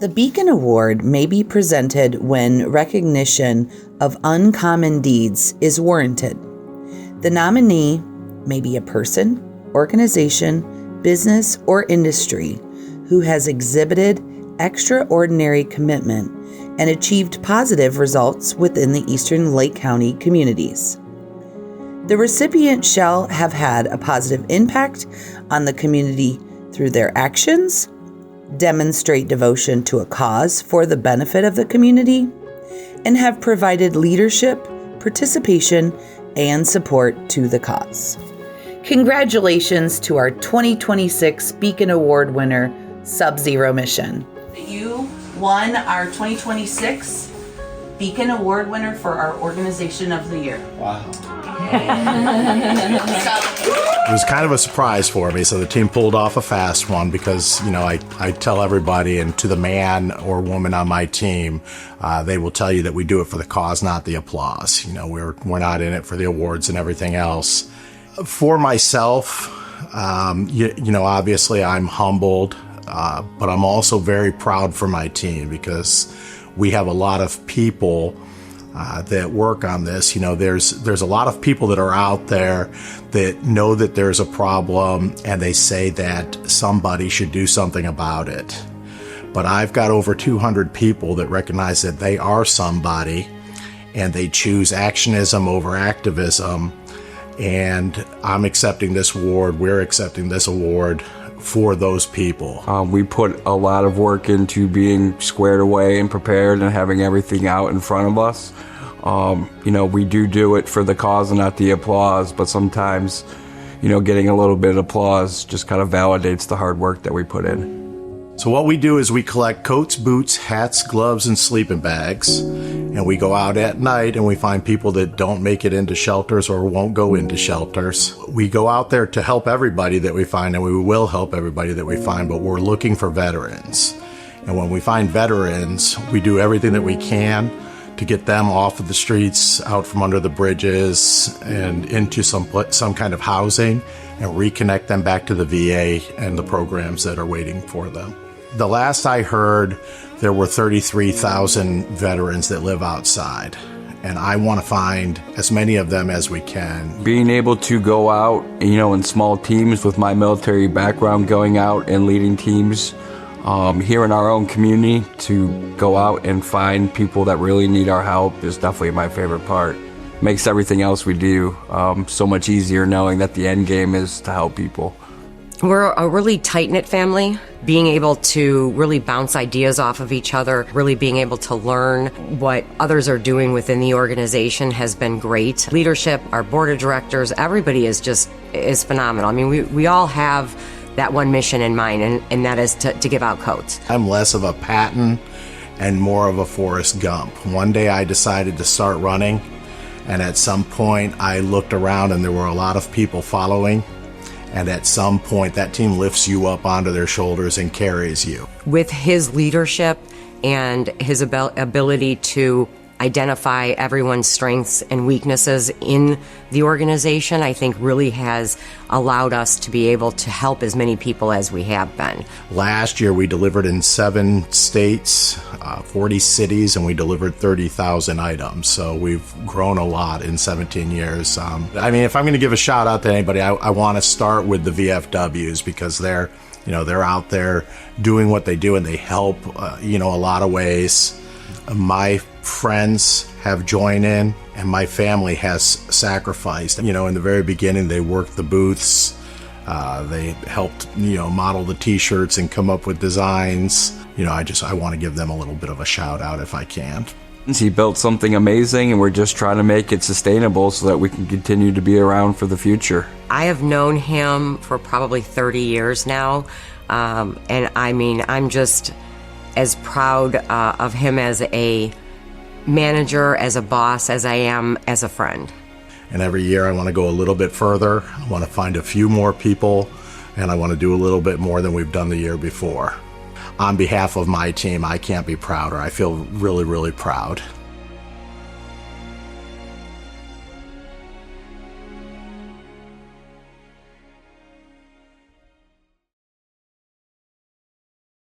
The Beacon Award may be presented when recognition of uncommon deeds is warranted. The nominee may be a person, organization, business, or industry who has exhibited extraordinary commitment and achieved positive results within the Eastern Lake County communities. The recipient shall have had a positive impact on the community through their actions, demonstrate devotion to a cause for the benefit of the community, and have provided leadership, participation, and support to the cause. Congratulations to our 2026 Beacon Award winner, Sub-Zero Mission. You won our 2026 Beacon Award winner for our Organization of the Year. Wow. It was kind of a surprise for me, so the team pulled off a fast one because, I tell everybody, and to the man or woman on my team, they will tell you that we do it for the cause, not the applause. We're not in it for the awards and everything else. For myself, obviously I'm humbled, but I'm also very proud for my team because we have a lot of people that work on this. There's a lot of people that are out there that know that there's a problem and they say that somebody should do something about it. But I've got over 200 people that recognize that they are somebody and they choose actionism over activism. And I'm accepting this award. We're accepting this award for those people. We put a lot of work into being squared away and prepared and having everything out in front of us. We do it for the cause and not the applause, but sometimes, getting a little bit of applause just kind of validates the hard work that we put in. So what we do is we collect coats, boots, hats, gloves, and sleeping bags, and we go out at night and we find people that don't make it into shelters or won't go into shelters. We go out there to help everybody that we find, and we will help everybody that we find, but we're looking for veterans. And when we find veterans, we do everything that we can to get them off of the streets, out from under the bridges, and into some kind of housing, and reconnect them back to the VA and the programs that are waiting for them. The last I heard, there were 33,000 veterans that live outside, and I want to find as many of them as we can. Being able to go out, in small teams with my military background, going out and leading teams here in our own community to go out and find people that really need our help is definitely my favorite part. Makes everything else we do so much easier knowing that the end game is to help people. We're a really tight-knit family. Being able to really bounce ideas off of each other, really being able to learn what others are doing within the organization has been great. Leadership, our board of directors, everybody is phenomenal. I mean, we all have that one mission in mind, and that is to give out coats. I'm less of a Patton and more of a Forrest Gump. One day I decided to start running, and at some point I looked around and there were a lot of people following. And at some point, that team lifts you up onto their shoulders and carries you. With his leadership and his ability to identify everyone's strengths and weaknesses in the organization, I think really has allowed us to be able to help as many people as we have been. Last year, we delivered in 7 states, 40 cities, and we delivered 30,000 items. So we've grown a lot in 17 years. If I'm going to give a shout out to anybody, I want to start with the VFWs because they're out there doing what they do and they help, a lot of ways. My friends have joined in and my family has sacrificed. In the very beginning, they worked the booths. They helped, model the t-shirts and come up with designs. I want to give them a little bit of a shout out if I can. He built something amazing and we're just trying to make it sustainable so that we can continue to be around for the future. I have known him for probably 30 years now. I'm just as proud of him as a manager, as a boss, as I am as a friend. And every year I want to go a little bit further. I want to find a few more people, and I want to do a little bit more than we've done the year before. On behalf of my team, I can't be prouder. I feel really, really proud.